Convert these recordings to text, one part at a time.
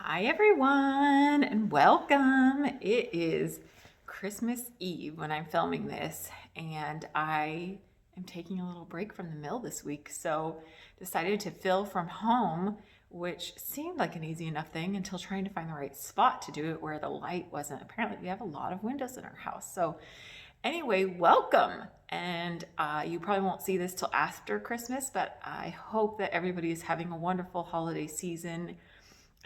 Hi everyone and welcome. It is Christmas Eve when I'm filming this and I am taking a little break from the mill this week, so decided to film from home, which seemed like an easy enough thing until trying to find the right spot to do it where the light wasn't. Apparently we have a lot of windows in our house. So anyway, welcome. And you probably won't see this till after Christmas, but I hope that everybody is having a wonderful holiday season.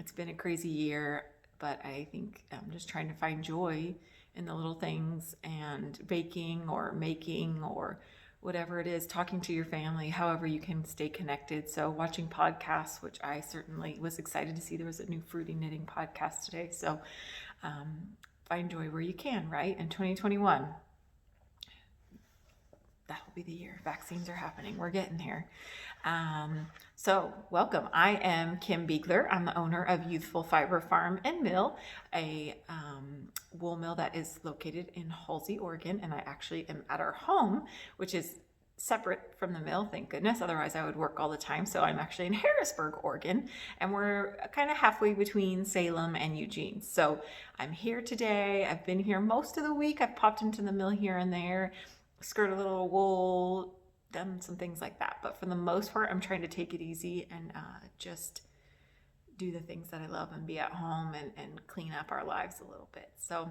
It's been a crazy year, but I think I'm just trying to find joy in the little things and baking or making or whatever it is, talking to your family, however you can stay connected. So watching podcasts, which I certainly was excited to see. There was a new fruity knitting podcast today. So find joy where you can, right? In 2021, that'll be the year. Vaccines are happening. We're getting there. So welcome. I am Kim Beegler. I'm the owner of Ewethful Fiber Farm and Mill, a wool mill that is located in Halsey, Oregon. And I actually am at our home, which is separate from the mill, thank goodness. Otherwise I would work all the time. So I'm actually in Harrisburg, Oregon, and we're kind of halfway between Salem and Eugene. So I'm here today. I've been here most of the week. I've popped into the mill here and there, skirt a little wool, done some things like that. But for the most part, I'm trying to take it easy and just do the things that I love and be at home and clean up our lives a little bit. So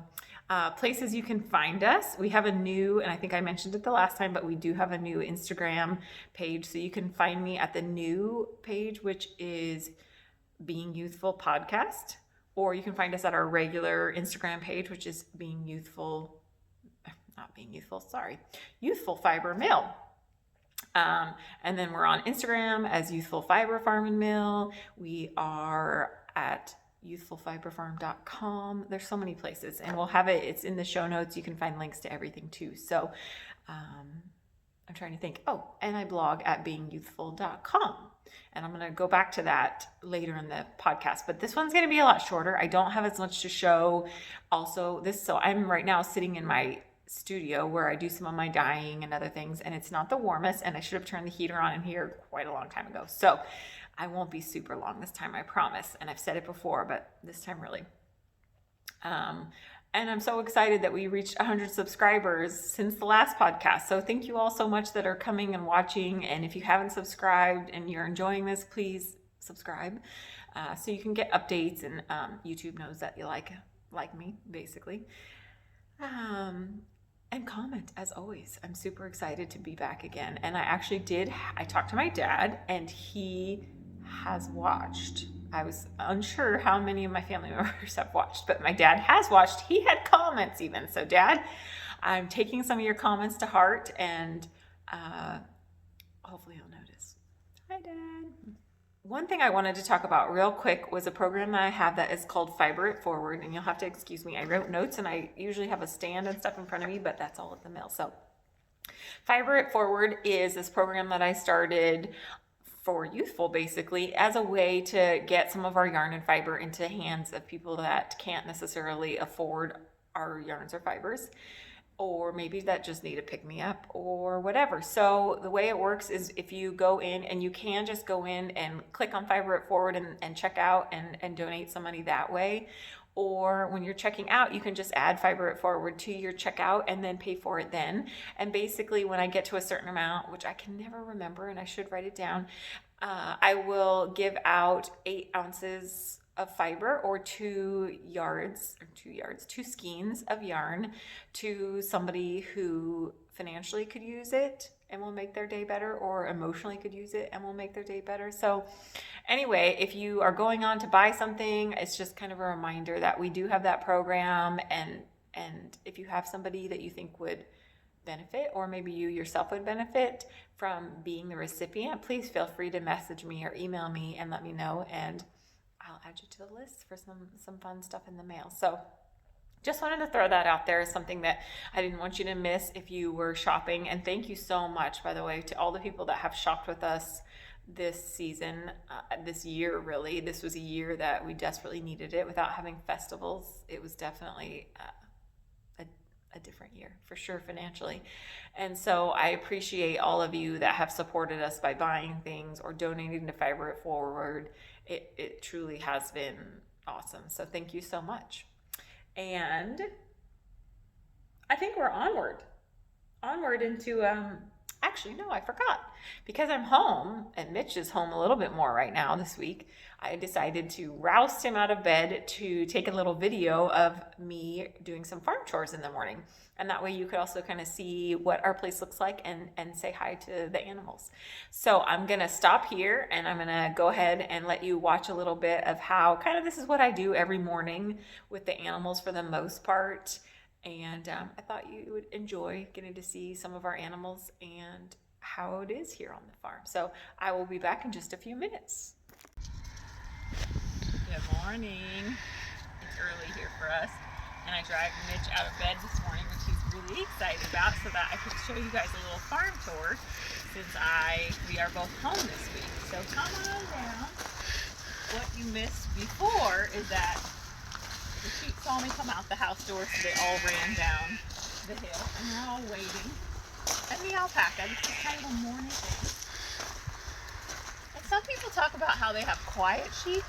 places you can find us. We have a new, and I think I mentioned it the last time, but we do have a new Instagram page. So you can find me at the new page, which is Being Ewethful Podcast, or you can find us at our regular Instagram page, which is Ewethful Fiber Mill. And then we're on Instagram as Ewethful Fiber Farm and Mill. We are at ewethfulfiberfarm.com. There's so many places, and we'll have it. It's in the show notes. You can find links to everything too. So I'm trying to think. Oh, and I blog at beingewethful.com. And I'm going to go back to that later in the podcast, but this one's going to be a lot shorter. I don't have as much to show. Also, so I'm right now sitting in my studio where I do some of my dyeing and other things, and it's not the warmest, and I should have turned the heater on in here quite a long time ago. So I won't be super long this time, I promise. And I've said it before, but this time really. And I'm so excited that we reached 100 subscribers since the last podcast. So thank you all so much that are coming and watching. And if you haven't subscribed and you're enjoying this, please subscribe so you can get updates, and YouTube knows that you like me, basically. And comment, as always. I'm super excited to be back again. And I talked to my dad, and he has watched. I was unsure how many of my family members have watched, but my dad has watched. He had comments even. So Dad, I'm taking some of your comments to heart, and hopefully he'll notice. Hi, Dad. One thing I wanted to talk about real quick was a program that I have that is called Fiber It Forward, and you'll have to excuse me. I wrote notes, and I usually have a stand and stuff in front of me, but that's all at the mill. So Fiber It Forward is this program that I started for Ewethful, basically, as a way to get some of our yarn and fiber into the hands of people that can't necessarily afford our yarns or fibers, or maybe that just need a pick-me-up or whatever. So the way it works is if you go in, and you can just go in and click on Fiber It Forward and check out and donate some money that way. Or when you're checking out, you can just add Fiber It Forward to your checkout and then pay for it then. And basically when I get to a certain amount, which I can never remember and I should write it down, I will give out 8 ounces of fiber or 2 skeins of yarn to somebody who financially could use it and will make their day better, or emotionally could use it and will make their day better. So anyway, if you are going on to buy something, it's just kind of a reminder that we do have that program, and if you have somebody that you think would benefit, or maybe you yourself would benefit from being the recipient, please feel free to message me or email me and let me know, and I'll add you to the list for some fun stuff in the mail. So just wanted to throw that out there as something that I didn't want you to miss if you were shopping. And thank you so much, by the way, to all the people that have shopped with us this season, this year, really. This was a year that we desperately needed it. Without having festivals, it was definitely a different year, for sure, financially. And so I appreciate all of you that have supported us by buying things or donating to Fiber It Forward. It truly has been Awesome. So thank you so much. And I think we're onward into, actually, no, I forgot. Because I'm home and Mitch is home a little bit more right now this week, I decided to roust him out of bed to take a little video of me doing some farm chores in the morning. And that way you could also kind of see what our place looks like and say hi to the animals. So I'm going to stop here and I'm going to go ahead and let you watch a little bit of how kind of this is what I do every morning with the animals for the most part. And I thought you would enjoy getting to see some of our animals and how it is here on the farm. So I will be back in just a few minutes. Good morning. It's early here for us. And I dragged Mitch out of bed this morning, which he's really excited about, so that I could show you guys a little farm tour since we are both home this week. So come on down. What you missed before is that the sheep saw me come out the house door, so they all ran down the hill, and they're all waiting. And the alpaca, this is kind of a morning thing. And some people talk about how they have quiet sheep.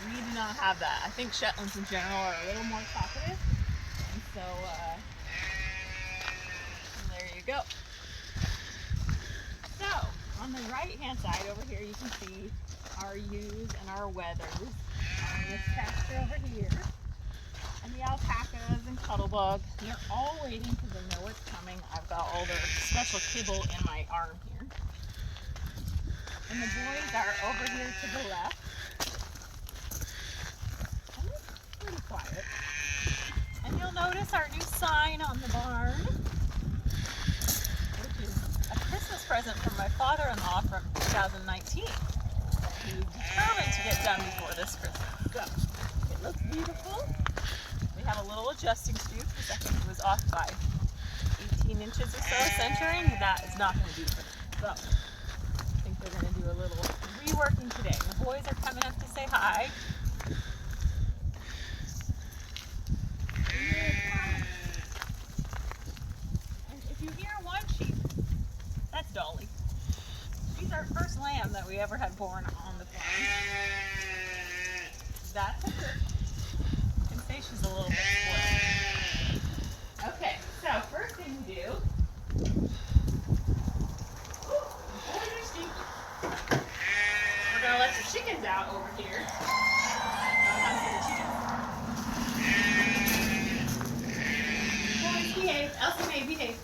We do not have that. I think Shetlands in general are a little more talkative. And so, there you go. So, on the right hand side over here, you can see our ewes and our wethers. This pasture over here. And the alpacas and cuddlebug. They're all waiting because they know what's coming. I've got all their special kibble in my arm here. And the boys are over here to the left. And it's pretty quiet. And you'll notice our new sign on the barn, which is a Christmas present from my father-in-law from 2019. He was determined to get done before this Christmas. So, it looks beautiful. We have a little adjusting scoop because I think it was off by 18 inches or so centering. That is not going to do for them. So, I think they're going to do a little reworking today. The boys are coming up to say hi. And if you hear one sheep, that's Dolly. She's our first lamb that we ever had born on the farm. That's a good. I can say she's a little bit spoiled. Okay, so first thing we do. We're gonna let the chickens out over here. Boys, behave. Elsie Mae, behave.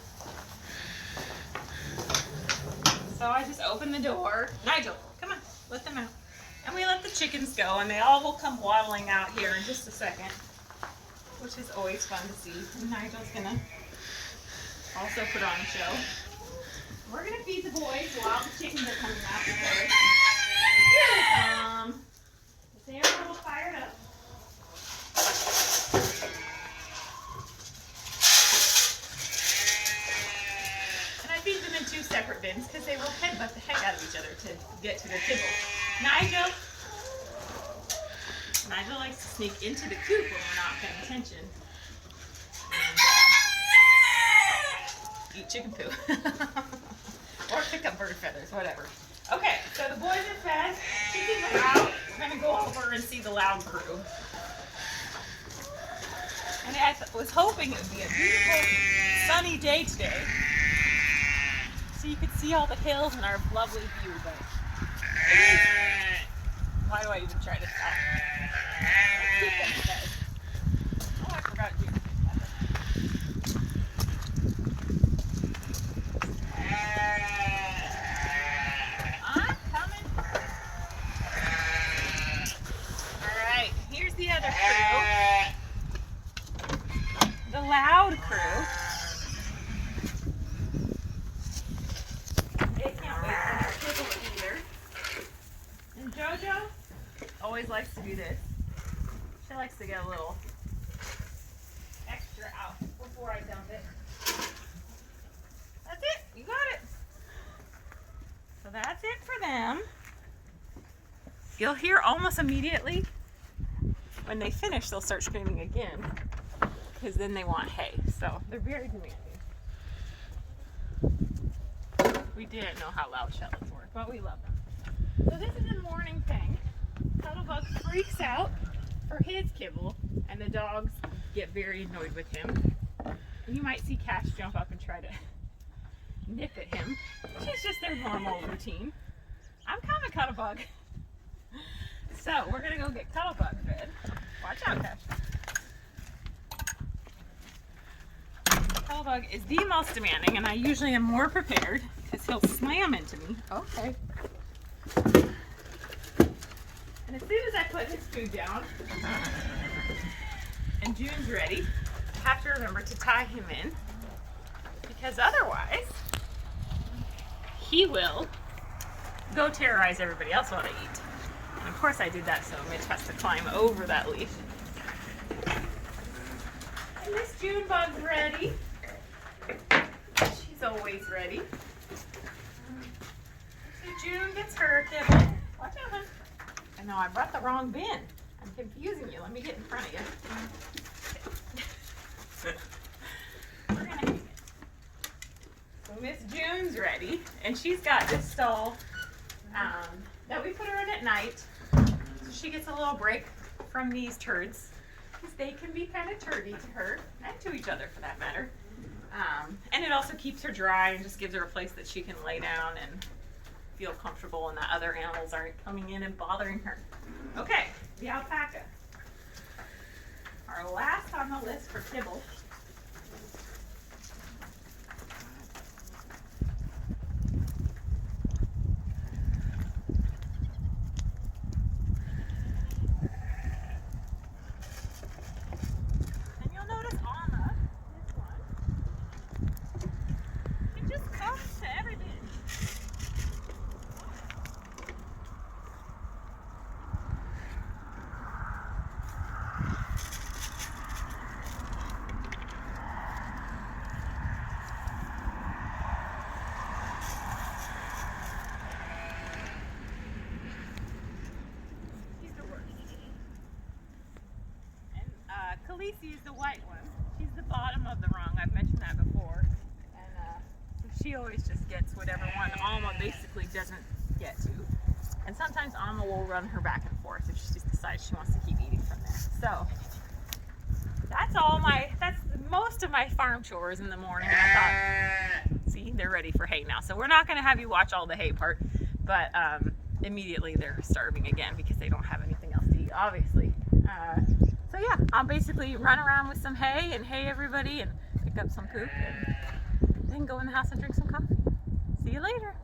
So I just open the door. Nigel, come on, let them out. And we let the chickens go, and they all will come waddling out here in just a second, which is always fun to see. And Nigel's gonna also put on a show. We're gonna feed the boys while the chickens are coming out. Here they come. They're a little fired up. And I feed them in two separate bins because they will headbutt the heck out of each other to get to their kibble. Nigel likes to sneak into the coop when we're not paying attention and eat chicken poo or pick up bird feathers, whatever. Okay, so the boys are fed, chickens are out. We're gonna go over and see the loud crew. And I was hoping it would be a beautiful sunny day today, so you could see all the hills and our lovely view, but why do I even try to stop? Oh, I forgot to do this. I'm coming. Alright, here's the other crew. The loud crew. They can't wait for their kibble either. And JoJo always likes to do this. She likes to get a little extra out before I dump it. That's it. You got it. So that's it for them. You'll hear almost immediately when they finish, they'll start screaming again because then they want hay. So they're very demanding. We didn't know how loud Shetlands were, but we love them. So this is a morning thing. Cuddlebug freaks out for his kibble, and the dogs get very annoyed with him. You might see Cash jump up and try to nip at him, which is just their normal routine. I'm coming, Cuddlebug. So we're gonna go get Cuddlebug fed. Watch out, Cash. Cuddlebug is the most demanding, and I usually am more prepared because he'll slam into me. Okay. And as soon as I put his food down and June's ready, I have to remember to tie him in, because otherwise he will go terrorize everybody else while they eat. And of course I did that so Mitch has to climb over that leash. And Miss Junebug's ready. She's always ready. So June gets her kibble. Watch out, hon. I know I brought the wrong bin. I'm confusing you. Let me get in front of you. We're gonna hang it. So Miss June's ready, and she's got this stall that we put her in at night. So she gets a little break from these turds, because they can be kind of turdy to her, and to each other for that matter. And it also keeps her dry and just gives her a place that she can lay down and feel comfortable, and that other animals aren't coming in and bothering her. Okay, the alpaca. Our last on the list for kibble. And you'll notice Alma, this one, can just come to everything. Khaleesi is the white one. She's the bottom of the rung. I've mentioned that before. And so she always just gets whatever one Alma basically doesn't get to. And sometimes Alma will run her back and forth if she just decides she wants to keep eating from there. So that's most of my farm chores in the morning. I thought, see, they're ready for hay now. So we're not going to have you watch all the hay part, but immediately they're starving again because they don't have anything else to eat, obviously. So yeah, I'll basically run around with some hay and hay everybody and pick up some poop and then go in the house and drink some coffee. See you later.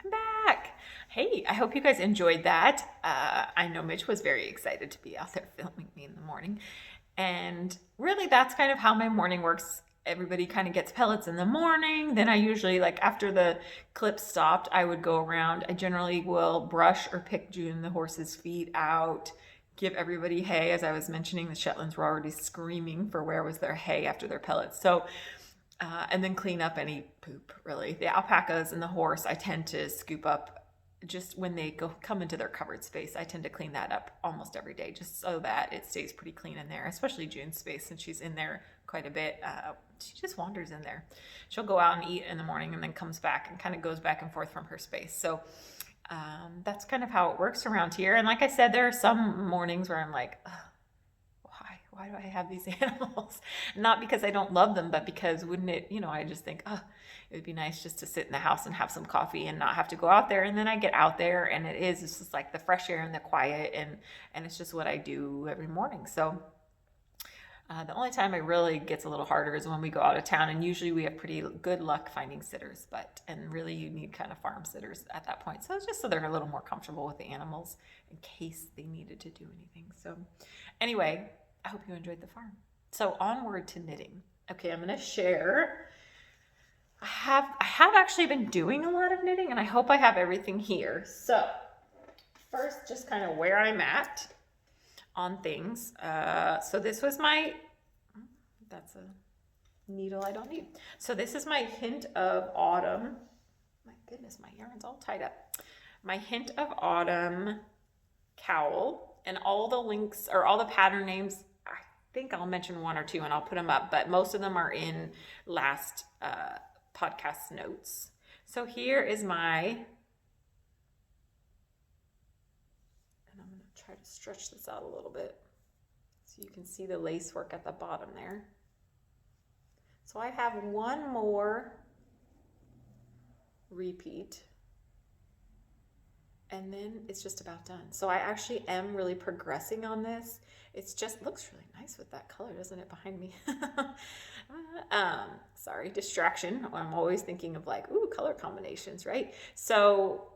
I'm back. Hey, I hope you guys enjoyed that. I know Mitch was very excited to be out there filming me in the morning. And really that's kind of how my morning works. Everybody kind of gets pellets in the morning. Then I usually, like after the clip stopped, I would go around. I generally will brush or pick June the horse's feet out, give everybody hay. As I was mentioning, the Shetlands were already screaming for where was their hay after their pellets. So, and then clean up any poop, really. The alpacas and the horse, I tend to scoop up just when they come into their covered space. I tend to clean that up almost every day, just so that it stays pretty clean in there, especially June's space, since she's in there quite a bit. She just wanders in there. She'll go out and eat in the morning and then comes back and kind of goes back and forth from her space. So that's kind of how it works around here. And like I said, there are some mornings where I'm like, why do I have these animals? Not because I don't love them, but because wouldn't it, I just think, it would be nice just to sit in the house and have some coffee and not have to go out there. And then I get out there and it's just like the fresh air and the quiet, and it's just what I do every morning. So the only time it really gets a little harder is when we go out of town, and usually we have pretty good luck finding sitters, and really you need kind of farm sitters at that point. So it's just so they're a little more comfortable with the animals in case they needed to do anything. So anyway, I hope you enjoyed the farm. So onward to knitting. Okay, I'm going to share. I have actually been doing a lot of knitting, and I hope I have everything here. So first, just kind of where I'm at on things. So this was that's a needle I don't need. So this is my Hint of Autumn. My goodness, my yarn's all tied up. My Hint of Autumn cowl, and all the links or all the pattern names, I think I'll mention one or two and I'll put them up, but most of them are in last podcast notes. So here is my, try to stretch this out a little bit so you can see the lace work at the bottom there. So I have one more repeat, and then it's just about done. So I actually am really progressing on this. It's just looks really nice with that color, doesn't it, behind me? Sorry, distraction. I'm always thinking of like, ooh, color combinations, right? So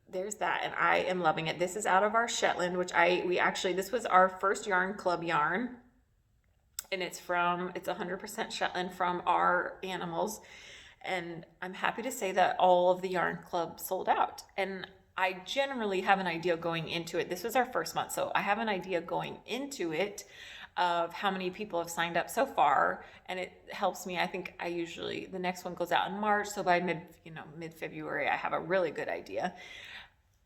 there's that, and I am loving it. This is out of our Shetland, which this was our first yarn club yarn, and it's 100% Shetland from our animals. And I'm happy to say that all of the yarn club sold out. And I generally have an idea going into it. This was our first month, so I have an idea going into it of how many people have signed up so far, and it helps me. I think the next one goes out in March, so by mid-February, I have a really good idea.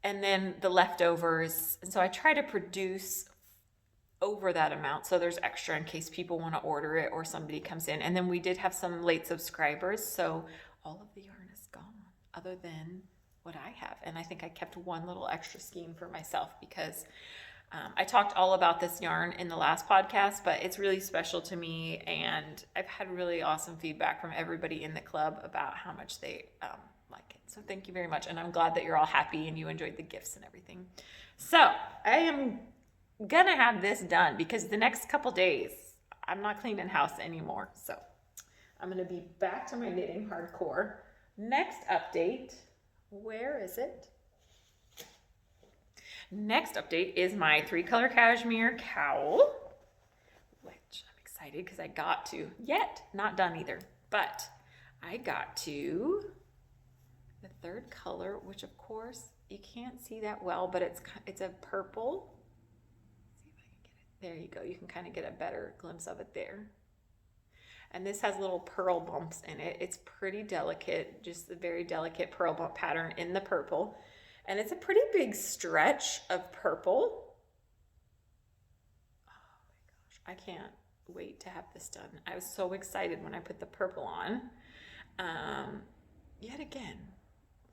And then the leftovers, and so I try to produce over that amount, so there's extra in case people want to order it or somebody comes in. And then we did have some late subscribers, so all of the yarn is gone other than what I have. And I think I kept one little extra skein for myself because I talked all about this yarn in the last podcast, but it's really special to me, and I've had really awesome feedback from everybody in the club about how much they like it. So thank you very much, and I'm glad that you're all happy and you enjoyed the gifts and everything. So I am gonna have this done because the next couple days I'm not cleaning house anymore, so I'm gonna be back to my knitting hardcore. Next update, where is it? Next update is my 3-color cashmere cowl, which I'm excited because I got to, not done either, but I got to the 3rd color, which of course you can't see that well, but it's a purple. Let's see if I can get it. There you go. You can kind of get a better glimpse of it there. And this has little pearl bumps in it. It's pretty delicate, just a very delicate pearl bump pattern in the purple. And it's a pretty big stretch of purple. Oh my gosh, I can't wait to have this done. I was so excited when I put the purple on. Yet again,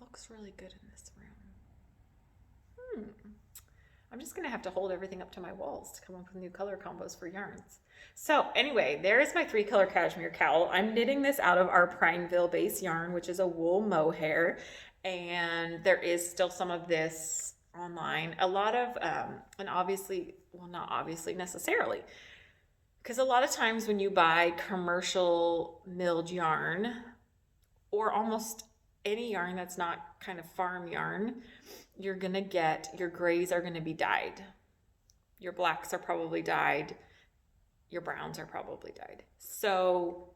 looks really good in this room. I'm just gonna have to hold everything up to my walls to come up with new color combos for yarns. So anyway, there is my 3-color cashmere cowl. I'm knitting this out of our Prineville base yarn, which is a wool mohair. And there is still some of this online. A lot of, and obviously, well, not obviously necessarily, because a lot of times when you buy commercial milled yarn, or almost any yarn that's not kind of farm yarn, you're gonna get, your grays are gonna be dyed. Your blacks are probably dyed. Your browns are probably dyed. So,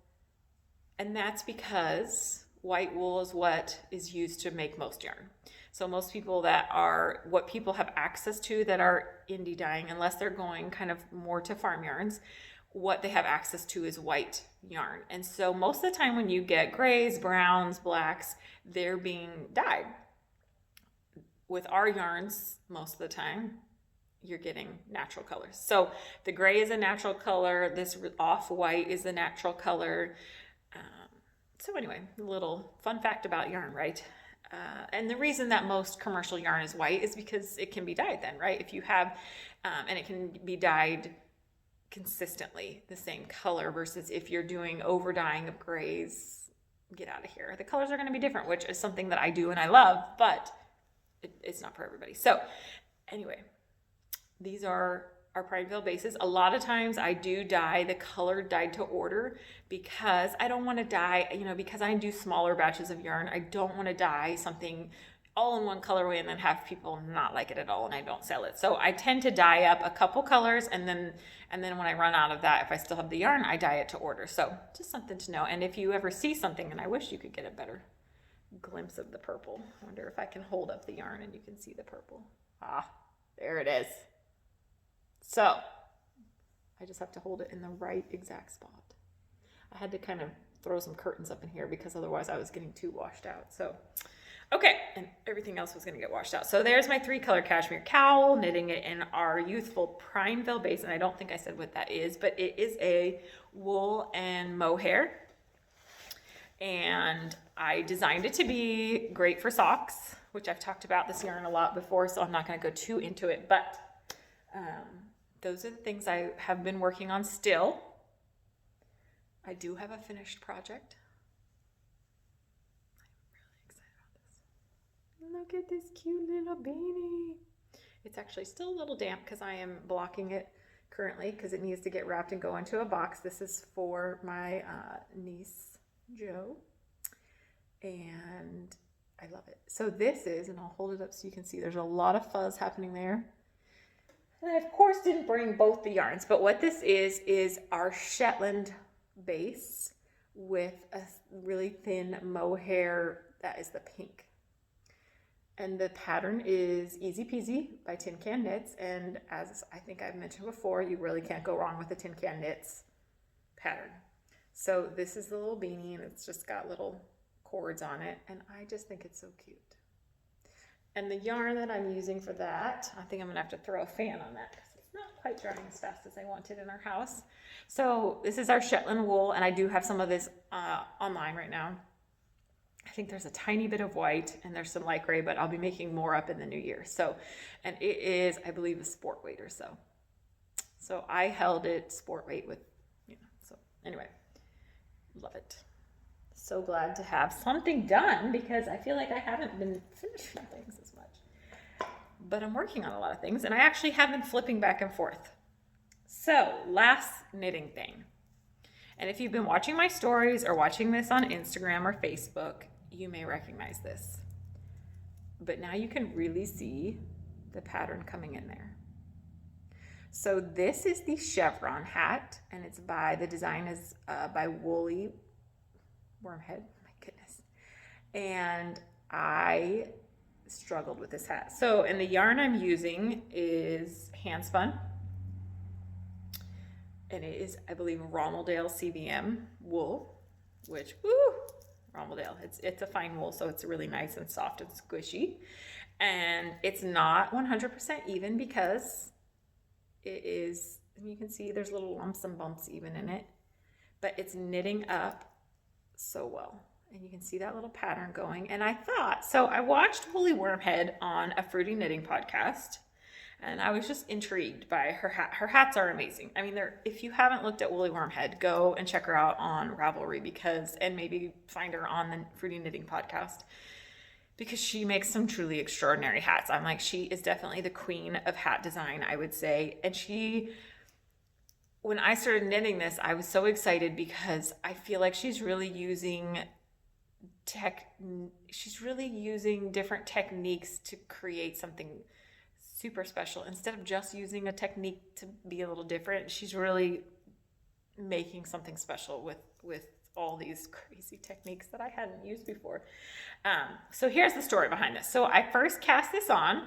and that's because white wool is what is used to make most yarn. So most people what people have access to that are indie dyeing, unless they're going kind of more to farm yarns, what they have access to is white yarn. And so most of the time when you get grays, browns, blacks, they're being dyed. With our yarns, most of the time, you're getting natural colors. So the gray is a natural color. This off-white is a natural color. So anyway, a little fun fact about yarn, right? And the reason that most commercial yarn is white is because it can be dyed then, right? If you have, and it can be dyed consistently the same color versus if you're doing over dyeing of grays, get out of here. The colors are going to be different, which is something that I do and I love, but it's not for everybody. So anyway, these are our Prineville bases. A lot of times I do dye the color dyed to order because I don't want to dye, because I do smaller batches of yarn, I don't want to dye something all in one colorway and then have people not like it at all and I don't sell it. So I tend to dye up a couple colors and then when I run out of that, if I still have the yarn, I dye it to order. So just something to know. And if you ever see something, and I wish you could get a better glimpse of the purple. I wonder if I can hold up the yarn and you can see the purple. There it is. So I just have to hold it in the right exact spot. I had to kind of throw some curtains up in here because otherwise I was getting too washed out. So, okay, and everything else was gonna get washed out. So there's my 3-color cashmere cowl, knitting it in our Ewethful Prineville base. And I don't think I said what that is, but it is a wool and mohair. And I designed it to be great for socks, which I've talked about this yarn a lot before, so I'm not gonna go too into it, but Those are the things I have been working on still. I do have a finished project. I'm really excited about this. Look at this cute little beanie. It's actually still a little damp because I am blocking it currently because it needs to get wrapped and go into a box. This is for my niece, Jo, and I love it. So this is, and I'll hold it up so you can see, there's a lot of fuzz happening there. And I, of course, didn't bring both the yarns, but what this is our Shetland base with a really thin mohair that is the pink. And the pattern is Easy Peasy by Tin Can Knits. And as I think I've mentioned before, you really can't go wrong with the Tin Can Knits pattern. So this is the little beanie, and it's just got little cords on it. And I just think it's so cute. And the yarn that I'm using for that, I think I'm gonna have to throw a fan on that because it's not quite drying as fast as I wanted in our house. So this is our Shetland wool, and I do have some of this online right now. I think there's a tiny bit of white and there's some light gray, but I'll be making more up in the new year. So, and it is, I believe, a sport weight or so. So I held it sport weight with, so anyway, love it. So glad to have something done because I feel like I haven't been finishing things as much. But I'm working on a lot of things, and I actually have been flipping back and forth. So, last knitting thing. And if you've been watching my stories or watching this on Instagram or Facebook, you may recognize this. But now you can really see the pattern coming in there. So this is the Chevron Hat, and it's by, the design is by Woolly Wormhead, my goodness. And I struggled with this hat. So, and the yarn I'm using is Handspun. And it is, I believe, Rommeldale CVM wool, which, woo, Rommeldale. It's a fine wool, so it's really nice and soft and squishy. And it's not 100% even because it is, you can see there's little lumps and bumps even in it, but it's knitting up so well. And you can see that little pattern going. And I thought, so I watched Woolly Wormhead on a Fruity Knitting podcast, and I was just intrigued by her hat. Her hats are amazing. I mean, if you haven't looked at Woolly Wormhead, go and check her out on Ravelry and maybe find her on the Fruity Knitting podcast because she makes some truly extraordinary hats. I'm like, she is definitely the queen of hat design, I would say. And when I started knitting this, I was so excited because I feel like she's really using different techniques to create something super special. Instead of just using a technique to be a little different, she's really making something special with all these crazy techniques that I hadn't used before. So here's the story behind this. So I first cast this on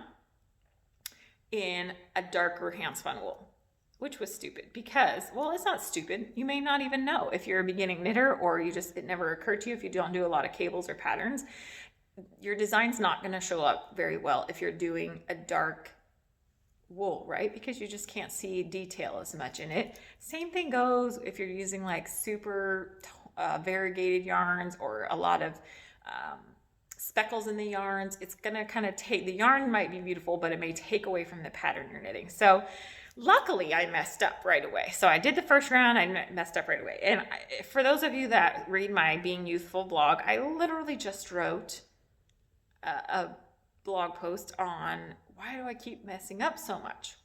in a darker handspun wool, which was stupid because, well, it's not stupid. You may not even know if you're a beginning knitter or it never occurred to you if you don't do a lot of cables or patterns. Your design's not going to show up very well if you're doing a dark wool, right? Because you just can't see detail as much in it. Same thing goes if you're using like super variegated yarns or a lot of speckles in the yarns. It's going to kind of the yarn might be beautiful, but it may take away from the pattern you're knitting. So luckily I messed up right away. So I did the first round, I messed up right away. And for those of you that read my Being Youthful blog, I literally just wrote a blog post on why do I keep messing up so much?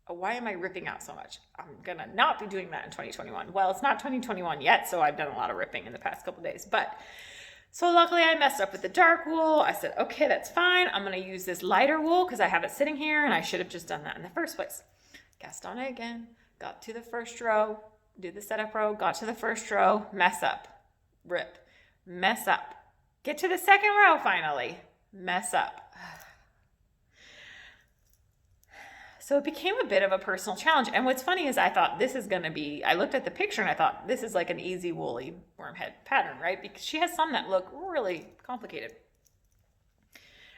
Why am I ripping out so much? I'm gonna not be doing that in 2021. Well, it's not 2021 yet, so I've done a lot of ripping in the past couple days. But so luckily I messed up with the dark wool. I said, okay, that's fine. I'm gonna use this lighter wool because I have it sitting here and I should have just done that in the first place. Cast on it again, got to the first row, did the setup row, got to the first row, mess up, rip, mess up. Get to the second row finally, mess up. So it became a bit of a personal challenge. And what's funny is I thought this is going to be, I looked at the picture and I thought this is like an easy woolly Wormhead pattern, right? Because she has some that look really complicated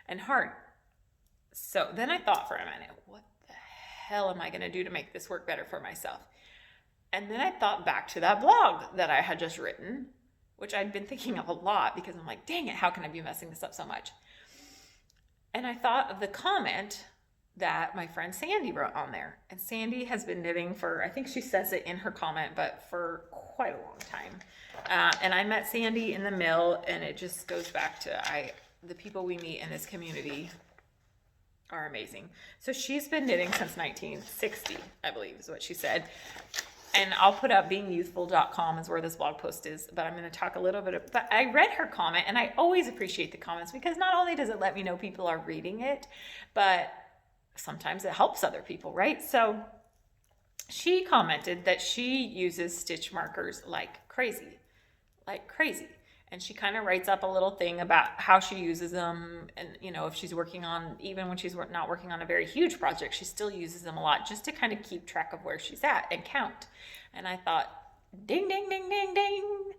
and hard. So then I thought for a minute, what the hell am I going to do to make this work better for myself? And then I thought back to that blog that I had just written, which I'd been thinking of a lot because I'm like, dang it, how can I be messing this up so much? And I thought of the comment that my friend Sandy wrote on there. And Sandy has been knitting for, I think she says it in her comment, but for quite a long time. And I met Sandy in the mill, and it just goes back to the people we meet in this community are amazing. So she's been knitting since 1960, I believe is what she said. And I'll put up beingyouthful.com is where this blog post is, but I'm going to talk a little bit. But I read her comment, and I always appreciate the comments because not only does it let me know people are reading it, but sometimes it helps other people, right? So she commented that she uses stitch markers like crazy. And she kind of writes up a little thing about how she uses them. And, you know, if she's working on, even when she's not working on a very huge project, she still uses them a lot just to kind of keep track of where she's at and count. And I thought, ding, ding, ding, ding, ding.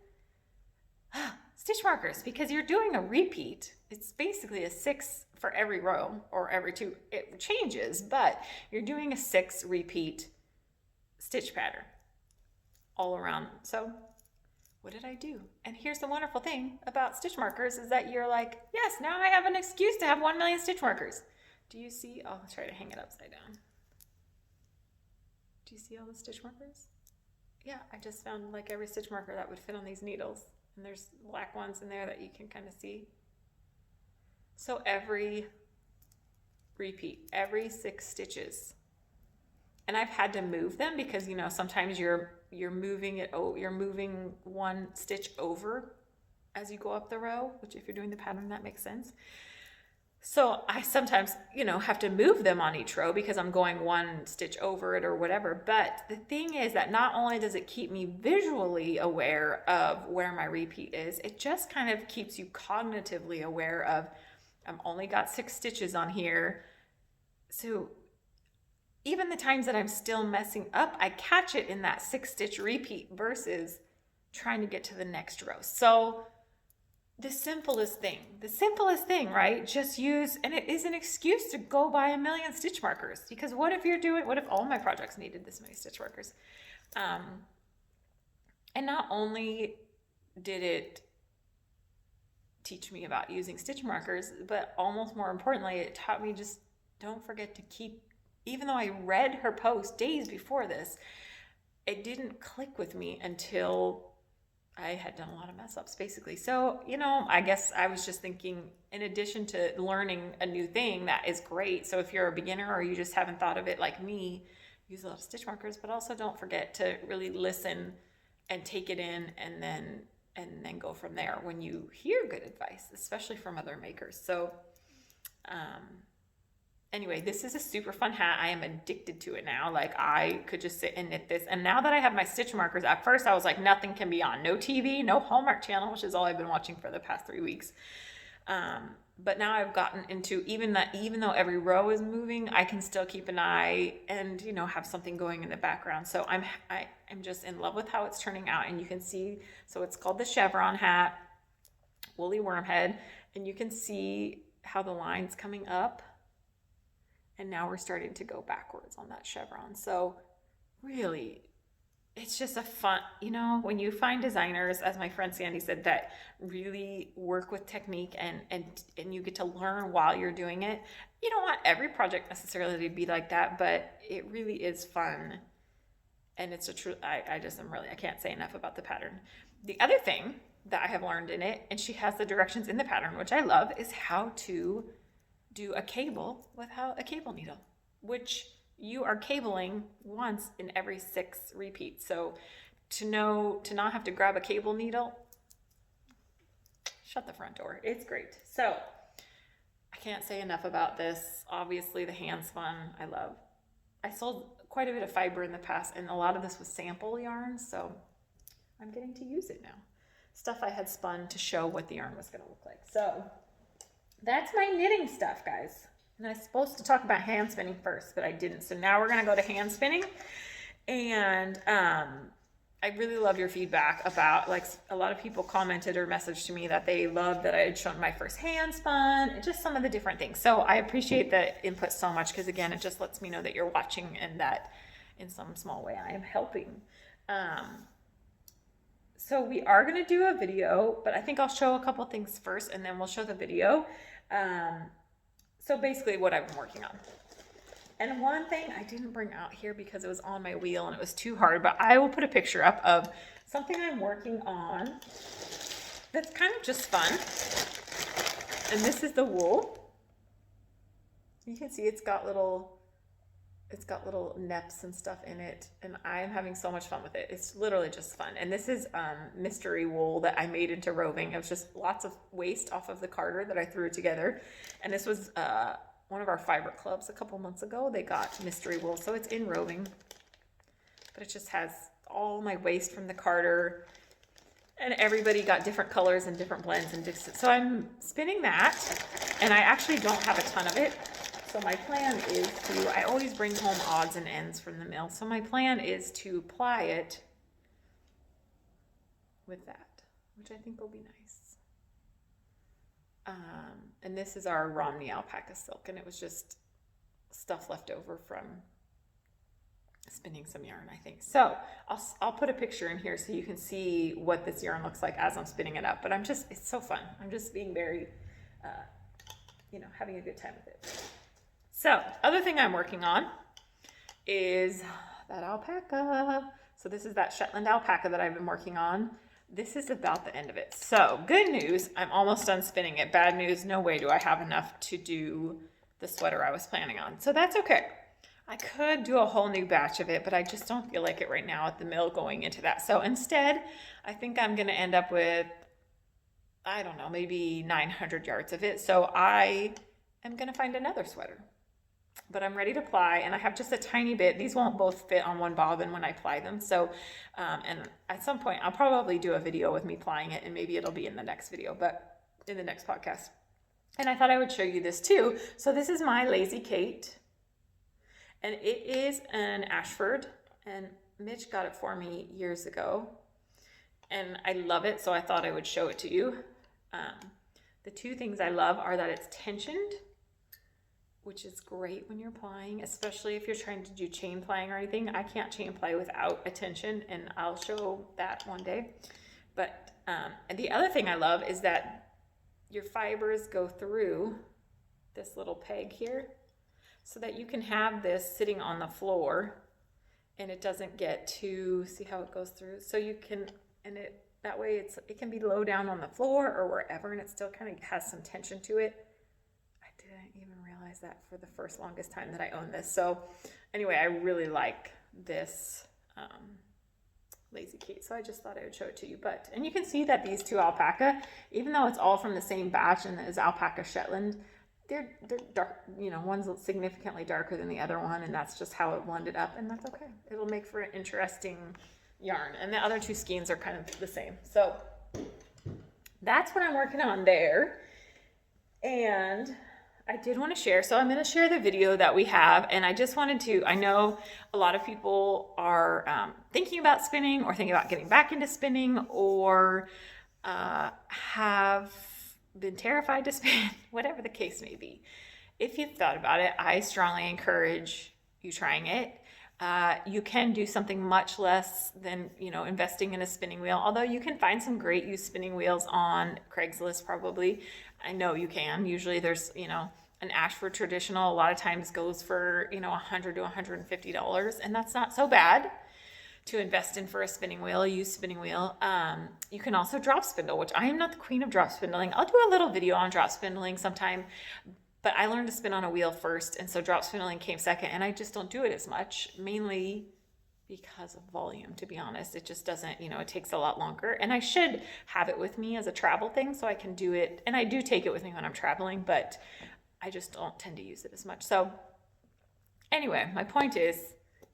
Stitch markers, because you're doing a repeat. It's basically a 6 for every row or every 2. It changes, but you're doing a 6 repeat stitch pattern all around. So what did I do? And here's the wonderful thing about stitch markers is that you're like, yes, now I have an excuse to have 1 million stitch markers. Do you see? I'll try to hang it upside down. Do you see all the stitch markers? Yeah, I just found like every stitch marker that would fit on these needles. And there's black ones in there that you can kind of see. So every repeat, every 6 stitches. And I've had to move them because, you know, sometimes you're moving it, you're moving 1 stitch over as you go up the row, which if you're doing the pattern, that makes sense. So I sometimes, you know, have to move them on each row because I'm going 1 stitch over it or whatever. But the thing is that not only does it keep me visually aware of where my repeat is, it just kind of keeps you cognitively aware of, I've only got 6 stitches on here. So even the times that I'm still messing up, I catch it in that 6 stitch repeat versus trying to get to the next row. So the simplest thing, right? Just use, and it is an excuse to go buy 1 million stitch markers, because what if all my projects needed this many stitch markers? And not only did it teach me about using stitch markers, but almost more importantly, it taught me just don't forget to keep. Even though I read her post days before this, it didn't click with me until I had done a lot of mess ups, basically. So, you know, I guess I was just thinking, in addition to learning a new thing, that is great. So if you're a beginner or you just haven't thought of it like me, use a lot of stitch markers, but also don't forget to really listen and take it in and then go from there when you hear good advice, especially from other makers. So, anyway, this is a super fun hat. I am addicted to it now. Like, I could just sit and knit this. And now that I have my stitch markers, at first I was like, nothing can be on. No TV, no Hallmark Channel, which is all I've been watching for the past 3 weeks. But now I've gotten into even though every row is moving, I can still keep an eye and, you know, have something going in the background. So I'm just in love with how it's turning out. And you can see, so it's called the Chevron Hat, Woolly Wormhead. And you can see how the line's coming up. And now we're starting to go backwards on that chevron. So really, it's just a fun, you know, when you find designers, as my friend Sandy said, that really work with technique and you get to learn while you're doing it. You don't want every project necessarily to be like that, but it really is fun. And it's a true, I can't say enough about the pattern. The other thing that I have learned in it, and she has the directions in the pattern, which I love, is how to do a cable without a cable needle, which you are cabling once in every 6 repeats. So to not have to grab a cable needle, shut the front door. It's great. So I can't say enough about this. Obviously the hand spun, I love. I sold quite a bit of fiber in the past, and a lot of this was sample yarn. So I'm getting to use it now. Stuff I had spun to show what the yarn was going to look like. So that's my knitting stuff, guys. And I was supposed to talk about hand spinning first, but I didn't. So now we're going to go to hand spinning. And I really love your feedback about, like, a lot of people commented or messaged to me that they loved that I had shown my first hand spun and just some of the different things. So I appreciate the input so much, because again, it just lets me know that you're watching and that in some small way I am helping. So we are going to do a video, but I think I'll show a couple things first and then we'll show the video. So basically what I've been working on. And one thing I didn't bring out here because it was on my wheel and it was too hard, but I will put a picture up of something I'm working on that's kind of just fun. And this is the wool. You can see it's got little neps and stuff in it, and I'm having so much fun with it. It's literally just fun. And this is mystery wool that I made into roving. It was just lots of waste off of the carder that I threw together. And this was one of our fiber clubs a couple months ago. They got mystery wool, so it's in roving. But it just has all my waste from the carder, and everybody got different colors and different blends and so I'm spinning that, and I actually don't have a ton of it. So my plan is to, I always bring home odds and ends from the mill. So my plan is to ply it with that, which I think will be nice. And this is our Romney alpaca silk, and it was just stuff left over from spinning some yarn, I think. So I'll put a picture in here so you can see what this yarn looks like as I'm spinning it up. But it's so fun. I'm just being very, having a good time with it. So other thing I'm working on is that alpaca. So this is that Shetland alpaca that I've been working on. This is about the end of it. So good news, I'm almost done spinning it. Bad news, no way do I have enough to do the sweater I was planning on. So that's okay. I could do a whole new batch of it, but I just don't feel like it right now at the mill going into that. So instead, I think I'm going to end up with, I don't know, maybe 900 yards of it. So I am going to find another sweater. But I'm ready to ply, and I have just a tiny bit. These won't both fit on one bobbin when I ply them. So, and at some point, I'll probably do a video with me plying it, and maybe it'll be in the next video, but in the next podcast. And I thought I would show you this too. So this is my Lazy Kate. And it is an Ashford, and Mitch got it for me years ago, and I love it, so I thought I would show it to you. The two things I love are that it's tensioned, which is great when you're plying, especially if you're trying to do chain plying or anything. I can't chain ply without a tension, and I'll show that one day. But and the other thing I love is that your fibers go through this little peg here, so that you can have this sitting on the floor and it doesn't get too, see how it goes through? So you can, and that way it can be low down on the floor or wherever, and it still kind of has some tension to it. I didn't even realize that for the first longest time that I owned this. So anyway, I really like this Lazy Kate, so I just thought I would show it to you. And you can see that these two alpaca, even though it's all from the same batch and is Alpaca Shetland, they're dark, one's significantly darker than the other one, and that's just how it blended up, and that's okay. It'll make for an interesting yarn. And the other two skeins are kind of the same. So that's what I'm working on there. And I did want to share, so I'm going to share the video that we have, and I just wanted to, I know a lot of people are thinking about spinning or thinking about getting back into spinning, or have been terrified to spin, whatever the case may be. If you've thought about it, I strongly encourage you trying it. You can do something much less than, investing in a spinning wheel, although you can find some great used spinning wheels on Craigslist probably. I know you can. Usually there's, an Ashford traditional a lot of times goes for, $100 to $150, and that's not so bad to invest in for a spinning wheel, a used spinning wheel. You can also drop spindle, which I am not the queen of drop spindling. I'll do a little video on drop spindling sometime, but I learned to spin on a wheel first, and so drop spindling came second, and I just don't do it as much, mainly because of volume, to be honest. It just doesn't, it takes a lot longer, and I should have it with me as a travel thing so I can do it, and I do take it with me when I'm traveling, but I just don't tend to use it as much. So anyway, my point is,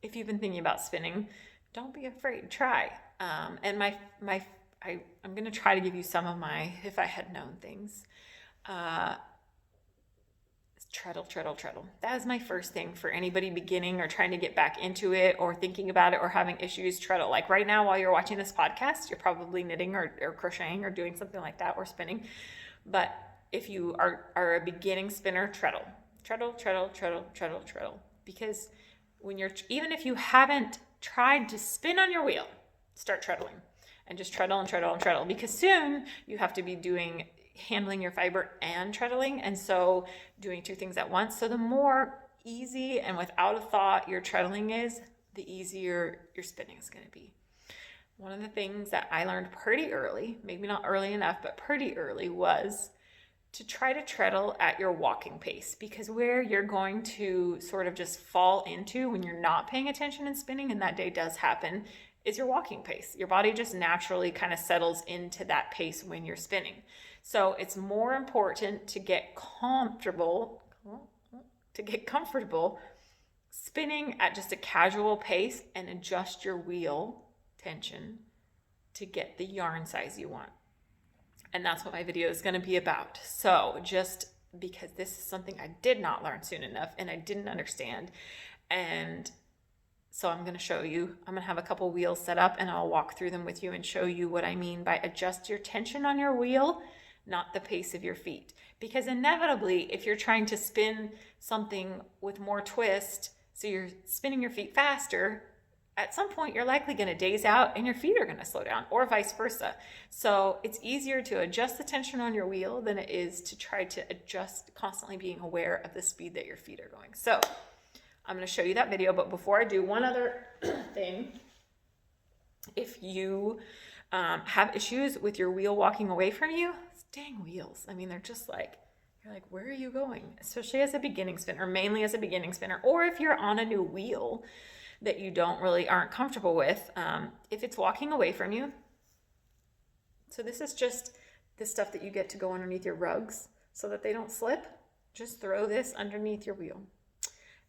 if you've been thinking about spinning, don't be afraid, try. And I'm going to try to give you some of my, if I had known things. Treadle. That is my first thing for anybody beginning or trying to get back into it or thinking about it or having issues. Treadle. Like right now, while you're watching this podcast, you're probably knitting or crocheting or doing something like that or spinning. But if you are a beginning spinner, treadle. Because even if you haven't tried to spin on your wheel, start treadling and just treadle, because soon you have to be handling your fiber and treadling, and so doing two things at once. So the more easy and without a thought your treadling is, the easier your spinning is going to be. One of the things that I learned pretty early, maybe not early enough, but pretty early, was to try to treadle at your walking pace, because where you're going to sort of just fall into when you're not paying attention and spinning, and that day does happen, is your walking pace. Your body just naturally kind of settles into that pace when you're spinning. So it's more important to get comfortable spinning at just a casual pace and adjust your wheel tension to get the yarn size you want. And that's what my video is going to be about. So just because this is something I did not learn soon enough and I didn't understand. And so I'm going to show you, I'm going to have a couple wheels set up and I'll walk through them with you and show you what I mean by adjust your tension on your wheel, not the pace of your feet. Because inevitably, if you're trying to spin something with more twist, so you're spinning your feet faster, at some point you're likely going to daze out and your feet are going to slow down, or vice versa. So it's easier to adjust the tension on your wheel than it is to try to adjust, constantly being aware of the speed that your feet are going. So I'm going to show you that video, but before I do, one other thing. If you have issues with your wheel walking away from you, dang wheels. I mean, they're just like, you're like, where are you going? Especially as a beginning spinner, mainly as a beginning spinner, or if you're on a new wheel that you aren't comfortable with, if it's walking away from you. So this is just the stuff that you get to go underneath your rugs so that they don't slip. Just throw this underneath your wheel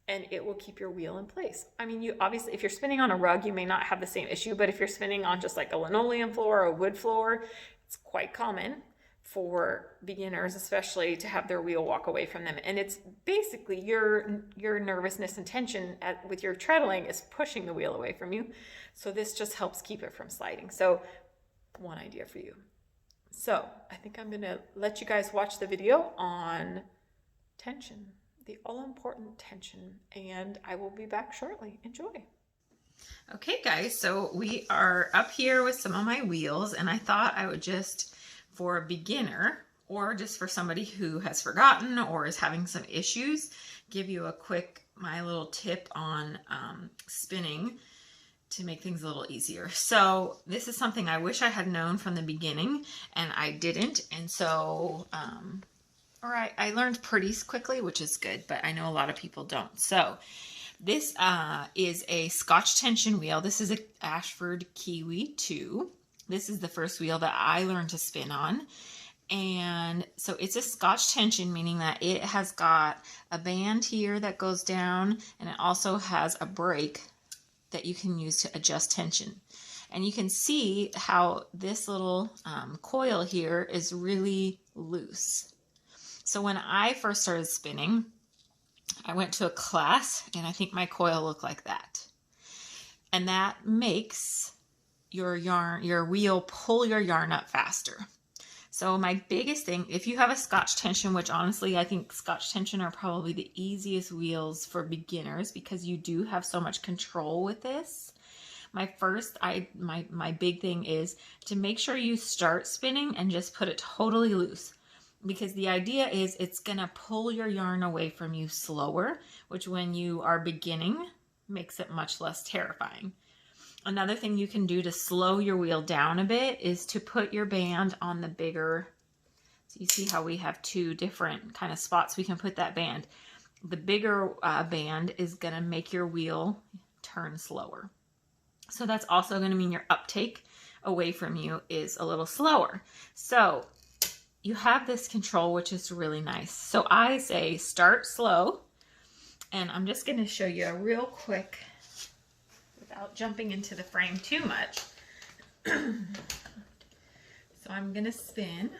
and it will keep your wheel in place. I mean, you obviously, if you're spinning on a rug, you may not have the same issue, but if you're spinning on just like a linoleum floor or a wood floor, it's quite common for beginners especially to have their wheel walk away from them. And it's basically your nervousness and tension with your treadling is pushing the wheel away from you. So this just helps keep it from sliding. So one idea for you. So I think I'm going to let you guys watch the video on tension, the all-important tension, and I will be back shortly. Enjoy. Okay guys, so we are up here with some of my wheels, and I thought I would just, for a beginner or just for somebody who has forgotten or is having some issues, give you my little tip on spinning to make things a little easier. So this is something I wish I had known from the beginning and I didn't. And so, I learned pretty quickly, which is good, but I know a lot of people don't. So this is a Scotch tension wheel. This is a Ashford Kiwi 2. This is the first wheel that I learned to spin on. And so it's a Scotch tension, meaning that it has got a band here that goes down, and it also has a brake that you can use to adjust tension. And you can see how this little coil here is really loose. So when I first started spinning, I went to a class and I think my coil looked like that. And that makes your wheel pull your yarn up faster. So my biggest thing, if you have a Scotch tension, which honestly I think Scotch tension are probably the easiest wheels for beginners because you do have so much control with this. My big thing is to make sure you start spinning and just put it totally loose, because the idea is it's gonna pull your yarn away from you slower, which when you are beginning makes it much less terrifying. Another thing you can do to slow your wheel down a bit is to put your band on the bigger, so you see how we have two different kind of spots we can put that band. The bigger band is going to make your wheel turn slower. So that's also going to mean your uptake away from you is a little slower. So you have this control, which is really nice. So I say start slow, and I'm just going to show you a real quick, without jumping into the frame too much. So I'm going to spin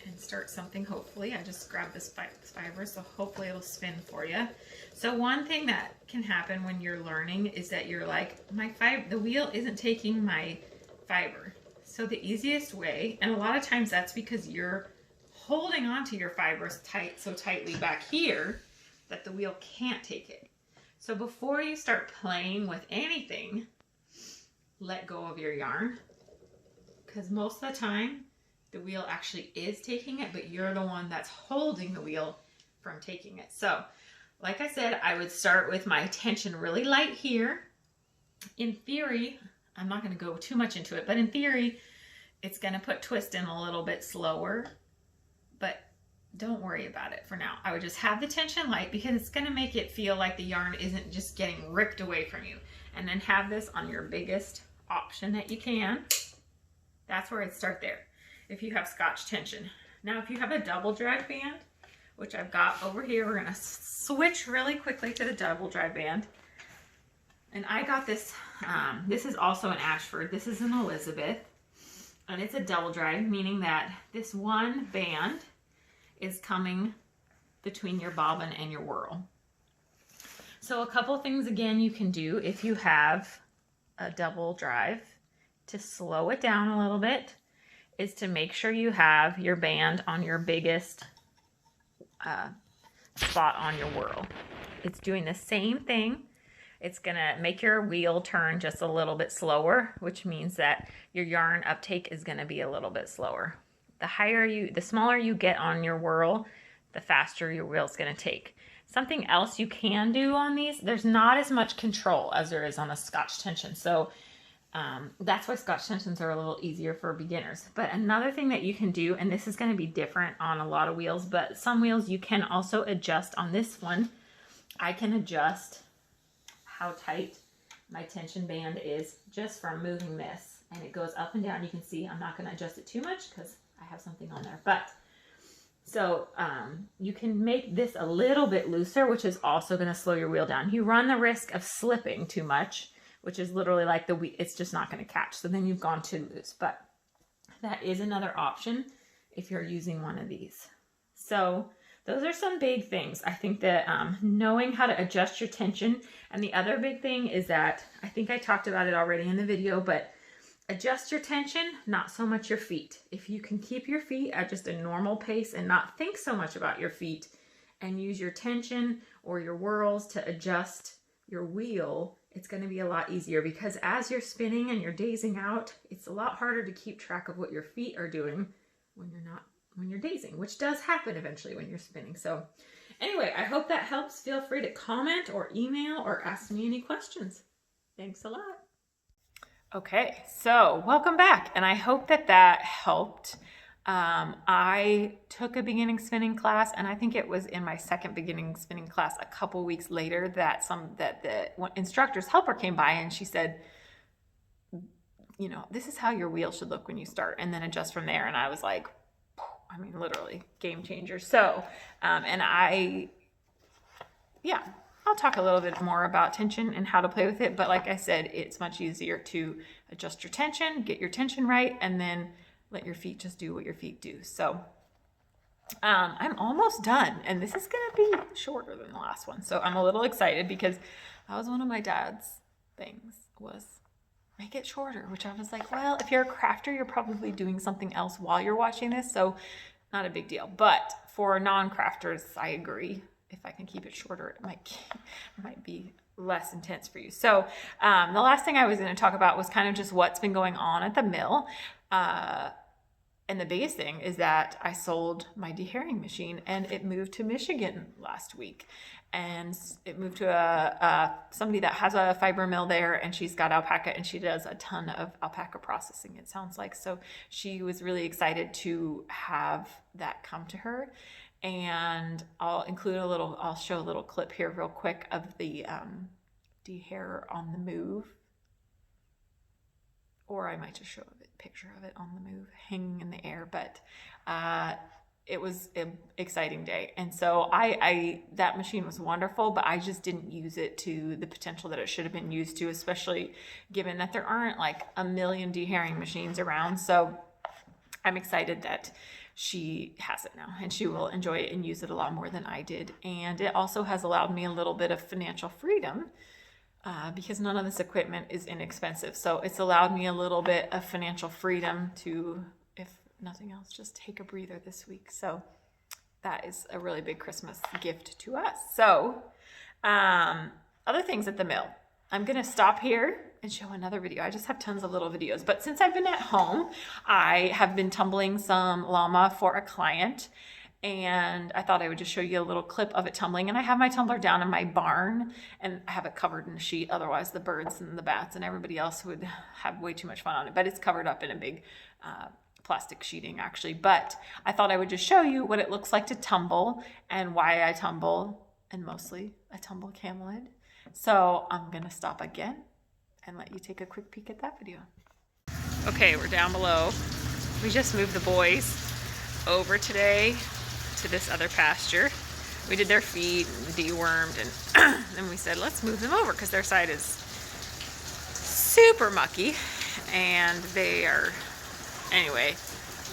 and start something, hopefully. I just grabbed this fiber, so hopefully it'll spin for you. So one thing that can happen when you're learning is that you're like, the wheel isn't taking my fiber. So the easiest way, and a lot of times that's because you're holding onto your fibers so tightly back here that the wheel can't take it. So before you start playing with anything, let go of your yarn, because most of the time the wheel actually is taking it, but you're the one that's holding the wheel from taking it. So like I said, I would start with my tension really light here. In theory, I'm not going to go too much into it, but in theory, it's going to put twist in a little bit slower, but don't worry about it for now. I would just have the tension light because it's going to make it feel like the yarn isn't just getting ripped away from you. And then have this on your biggest option that you can. That's where I'd start there if you have Scotch tension. Now, if you have a double drag band, which I've got over here, we're going to switch really quickly to the double drag band. And I got this, this is also an Ashford. This is an Elizabeth, and it's a double drag, meaning that this one band is coming between your bobbin and your whirl. So a couple things again you can do if you have a double drive to slow it down a little bit is to make sure you have your band on your biggest spot on your whirl. It's doing the same thing. It's gonna make your wheel turn just a little bit slower, which means that your yarn uptake is gonna be a little bit slower. The smaller you get on your whirl, the faster your wheel's gonna take. Something else you can do on these, there's not as much control as there is on a Scotch tension. So that's why Scotch tensions are a little easier for beginners. But another thing that you can do, and this is gonna be different on a lot of wheels, but some wheels you can also adjust. On this one, I can adjust how tight my tension band is just from moving this, and it goes up and down. You can see I'm not going to adjust it too much because I have something on there, but so you can make this a little bit looser, which is also going to slow your wheel down. You run the risk of slipping too much, which is literally like it's just not going to catch, so then you've gone too loose. But that is another option if you're using one of these. So those are some big things. I think that knowing how to adjust your tension, and the other big thing is that, I think I talked about it already in the video, but adjust your tension, not so much your feet. If you can keep your feet at just a normal pace and not think so much about your feet and use your tension or your whirls to adjust your wheel, it's going to be a lot easier, because as you're spinning and you're dazing out, it's a lot harder to keep track of what your feet are doing when you're dazing, which does happen eventually when you're spinning. So anyway, I hope that helps. Feel free to comment or email or ask me any questions. Thanks a lot. Okay, so welcome back, and I hope that helped. I took a beginning spinning class, and I think it was in my second beginning spinning class a couple weeks later that the instructor's helper came by, and she said, you know, this is how your wheel should look when you start, and then adjust from there. And I was like, I mean, literally game changer. So, I'll talk a little bit more about tension and how to play with it. But like I said, it's much easier to adjust your tension, get your tension right, and then let your feet just do what your feet do. So I'm almost done, and this is going to be shorter than the last one. So I'm a little excited because that was one of my dad's things, was make it shorter, which I was like, well, if you're a crafter, you're probably doing something else while you're watching this, so not a big deal. But for non-crafters, I agree. If I can keep it shorter, it might be less intense for you. So the last thing I was going to talk about was kind of just what's been going on at the mill. And the biggest thing is that I sold my dehairing machine, and it moved to Michigan last week. And it moved to somebody that has a fiber mill there, and she's got alpaca, and she does a ton of alpaca processing, it sounds like. So she was really excited to have that come to her. And I'll show a little clip here real quick of the dehair on the move. Or I might just show a picture of it on the move, hanging in the air. But it was an exciting day. And so that machine was wonderful, but I just didn't use it to the potential that it should have been used to, especially given that there aren't like a million dehairing machines around. So I'm excited that she has it now, and she will enjoy it and use it a lot more than I did. And it also has allowed me a little bit of financial freedom because none of this equipment is inexpensive. So it's allowed me a little bit of financial freedom to, if nothing else, just take a breather this week. So that is a really big Christmas gift to us. So other things at the mill. I'm going to stop here and show another video. I just have tons of little videos. But since I've been at home, I have been tumbling some llama for a client. and I thought I would just show you a little clip of it tumbling. And I have my tumbler down in my barn, and I have it covered in a sheet. Otherwise, the birds and the bats and everybody else would have way too much fun on it. But it's covered up in a big plastic sheeting, actually. But I thought I would just show you what it looks like to tumble and why I tumble, and mostly I tumble camelid. So I'm going to stop again and let you take a quick peek at that video. Okay, we're down below. We just moved the boys over today to this other pasture. We did their feet and dewormed, and then we said let's move them over because their side is super mucky, and they are, anyway,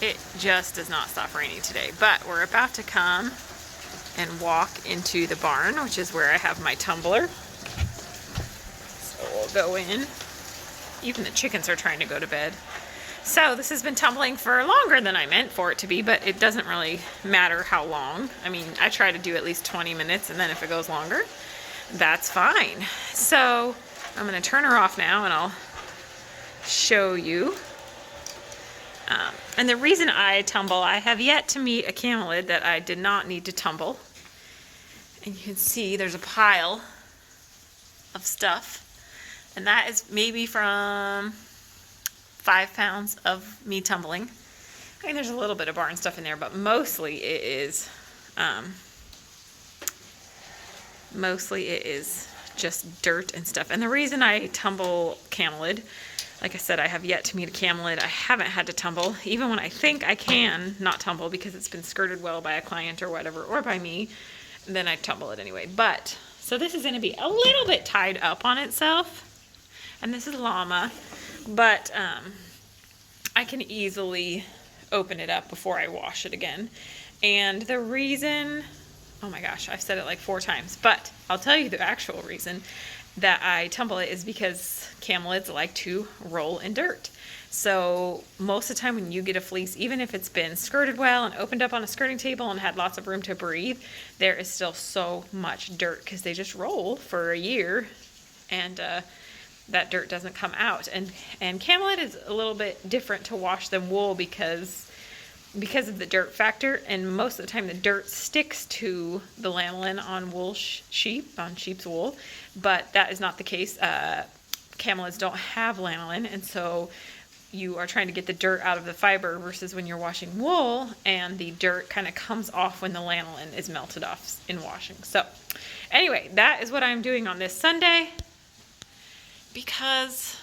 it just does not stop raining today. But we're about to come and walk into the barn, which is where I have my tumbler. So we'll go in. Even the chickens are trying to go to bed. So this has been tumbling for longer than I meant for it to be, but it doesn't really matter how long. I mean, I try to do at least 20 minutes, and then if it goes longer, that's fine. So I'm going to turn her off now, and I'll show you. And the reason I tumble, I have yet to meet a camelid that I did not need to tumble. And you can see there's a pile of stuff, and that is maybe from 5 pounds of me tumbling. I mean, there's a little bit of barn stuff in there, but mostly it is just dirt and stuff. And the reason I tumble camelid, like I said, I have yet to meet a camelid I haven't had to tumble, even when I think I can not tumble because it's been skirted well by a client or whatever, or by me, then I tumble it anyway. But so this is going to be a little bit tied up on itself, and this is llama, but I can easily open it up before I wash it again. And the reason, oh my gosh, I've said it like 4 times, but I'll tell you the actual reason that I tumble it is because camelids like to roll in dirt. So most of the time when you get a fleece, even if it's been skirted well and opened up on a skirting table and had lots of room to breathe, there is still so much dirt because they just roll for a year, and that dirt doesn't come out. And camelid is a little bit different to wash than wool because of the dirt factor, and most of the time the dirt sticks to the lanolin on wool sheep's wool, but that is not the case. Camelids don't have lanolin, and so you are trying to get the dirt out of the fiber versus when you're washing wool, and the dirt kind of comes off when the lanolin is melted off in washing. So anyway, that is what I'm doing on this Sunday, because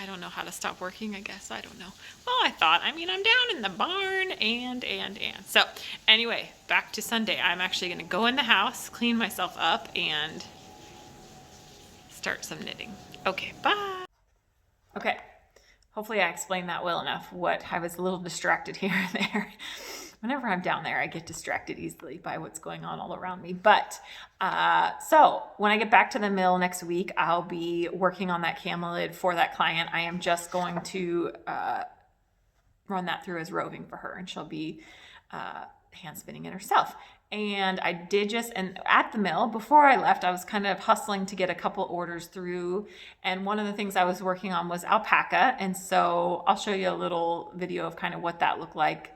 I don't know how to stop working, I guess. I don't know. Well, I mean, I'm down in the barn and. So anyway, back to Sunday. I'm actually going to go in the house, clean myself up, and start some knitting. Okay, bye. Okay, hopefully I explained that well enough. I was a little distracted here and there. Whenever I'm down there, I get distracted easily by what's going on all around me. But so when I get back to the mill next week, I'll be working on that camelid for that client. I am just going to run that through as roving for her, and she'll be hand spinning it herself. And I did and at the mill, before I left, I was kind of hustling to get a couple orders through. And one of the things I was working on was alpaca. And so I'll show you a little video of kind of what that looked like.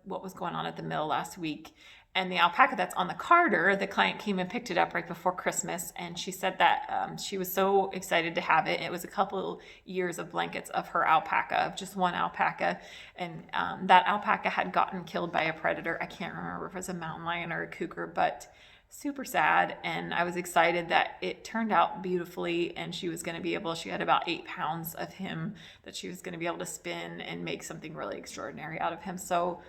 What was going on at the mill last week. And the alpaca that's on the carder, the client came and picked it up right before Christmas, and she said that she was so excited to have it. It was a couple years of blankets of her alpaca, of just one alpaca, and that alpaca had gotten killed by a predator. I can't remember if it was a mountain lion or a cougar, but super sad. And I was excited that it turned out beautifully, and she had about 8 pounds of him that she was going to be able to spin and make something really extraordinary out of him. So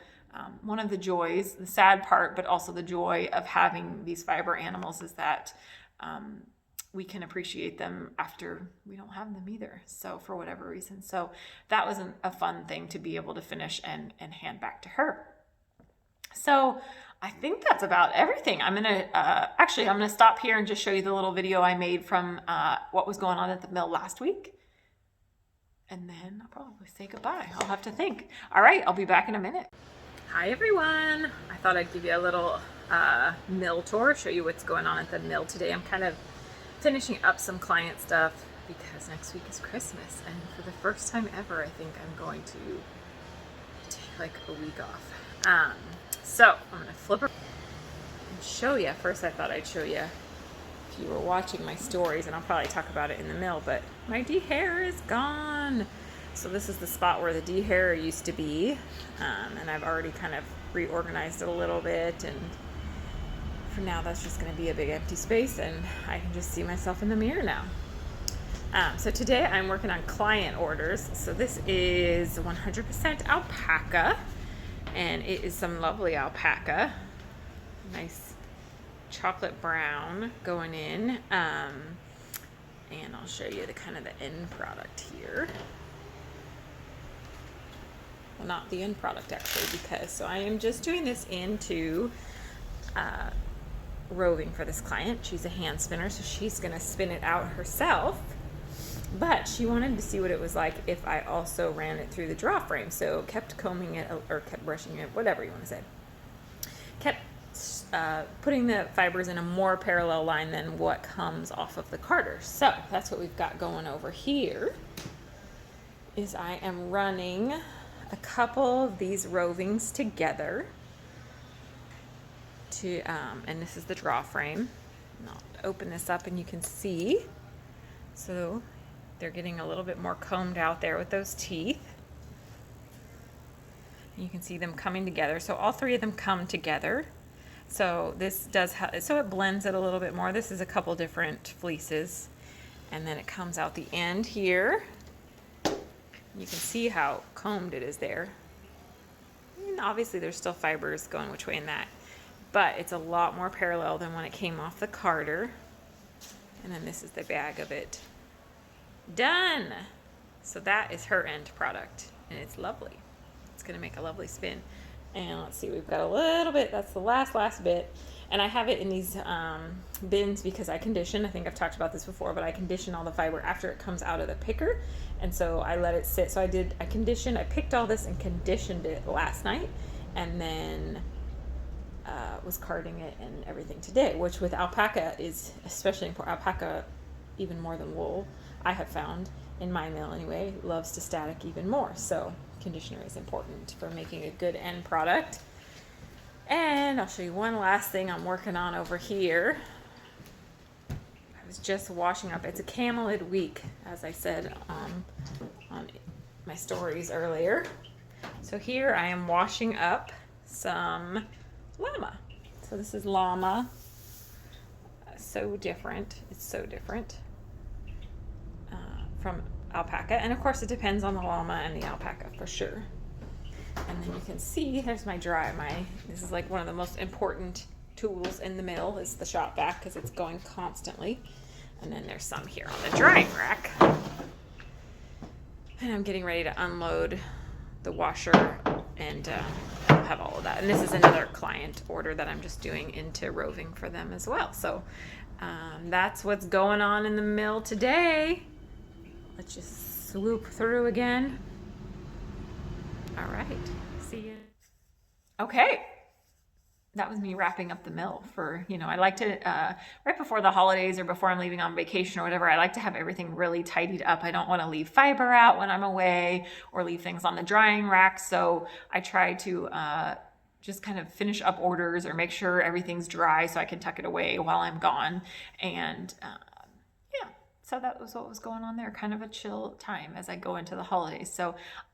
one of the joys, the sad part, but also the joy of having these fiber animals is that we can appreciate them after we don't have them either. So for whatever reason. So that was a fun thing to be able to finish and hand back to her. So I think that's about everything. I'm gonna stop here and just show you the little video I made from what was going on at the mill last week. And then I'll probably say goodbye. I'll have to think. All right, I'll be back in a minute. Hi everyone. I thought I'd give you a little mill tour, show you what's going on at the mill today. I'm kind of finishing up some client stuff because next week is Christmas, and for the first time ever, I think I'm going to like a week off. So I'm gonna flip her and show you. First I thought I'd show you if you were watching my stories, and I'll probably talk about it in the mill, but my dehair is gone. So this is the spot where the dehair used to be, and I've already kind of reorganized it a little bit, and for now that's just going to be a big empty space, and I can just see myself in the mirror now. So today I'm working on client orders. So this is 100% alpaca, and it is some lovely alpaca, nice chocolate brown going in, and I'll show you the kind of the end product here. Well, not the end product actually, because so I am just doing this into roving for this client. She's a hand spinner, so she's gonna spin it out herself, but she wanted to see what it was like if I also ran it through the draw frame. So kept combing it, or kept brushing it, whatever you want to say, kept putting the fibers in a more parallel line than what comes off of the carder. So that's what we've got going over here. Is I am running a couple of these rovings together to and this is the draw frame. And I'll open this up and you can see. So they're getting a little bit more combed out there with those teeth. And you can see them coming together. So all three of them come together. So this does so it blends it a little bit more. This is a couple different fleeces, and then it comes out the end here. You can see how combed it is there. And obviously there's still fibers going which way in that, but it's a lot more parallel than when it came off the carder. And then this is the bag of it done. So that is her end product, and it's lovely. It's gonna make a lovely spin. And let's see, we've got a little bit, that's the last bit. And I have it in these bins because I condition. I think I've talked about this before, but I condition all the fiber after it comes out of the picker. And so I let it sit. So I picked all this and conditioned it last night, and then was carding it and everything today, which with alpaca is, especially for alpaca, even more than wool, I have found, in my mill anyway, loves to static even more. So conditioner is important for making a good end product. And I'll show you one last thing I'm working on over here. I was just washing up. It's a camelid week, as I said on my stories earlier. So here I am washing up some llama. So this is llama. So different. It's so different from alpaca. And of course it depends on the llama and the alpaca for sure. And then you can see, there's my this is like one of the most important tools in the mill is the shop vac, because it's going constantly. And then there's some here on the drying rack. And I'm getting ready to unload the washer, and I'll have all of that. And this is another client order that I'm just doing into roving for them as well. So that's what's going on in the mill today. Let's just swoop through again. All right, see you. Okay, that was me wrapping up the mill for, I like to, right before the holidays or before I'm leaving on vacation or whatever, I like to have everything really tidied up. I don't want to leave fiber out when I'm away or leave things on the drying rack. So I try to just kind of finish up orders or make sure everything's dry so I can tuck it away while I'm gone. And so that was what was going on there, kind of a chill time as I go into the holidays. So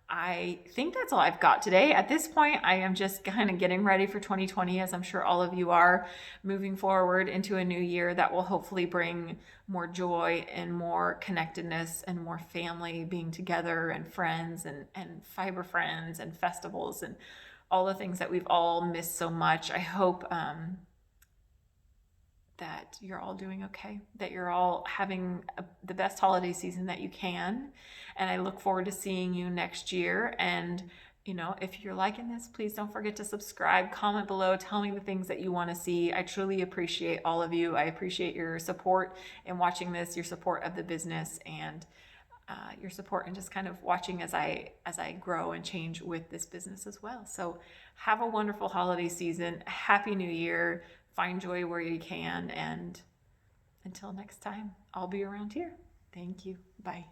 I think that's all I've got today. At this point, I am just kind of getting ready for 2020, as I'm sure all of you are, moving forward into a new year that will hopefully bring more joy and more connectedness and more family being together and friends and fiber friends and festivals and all the things that we've all missed so much. I hope that you're all doing okay, that you're all having the best holiday season that you can. And I look forward to seeing you next year. And, if you're liking this, please don't forget to subscribe, comment below, tell me the things that you want to see. I truly appreciate all of you. I appreciate your support in watching this, your support of the business, and your support and just kind of watching as I grow and change with this business as well. So have a wonderful holiday season. Happy New Year. Find joy where you can, and until next time, I'll be around here. Thank you. Bye.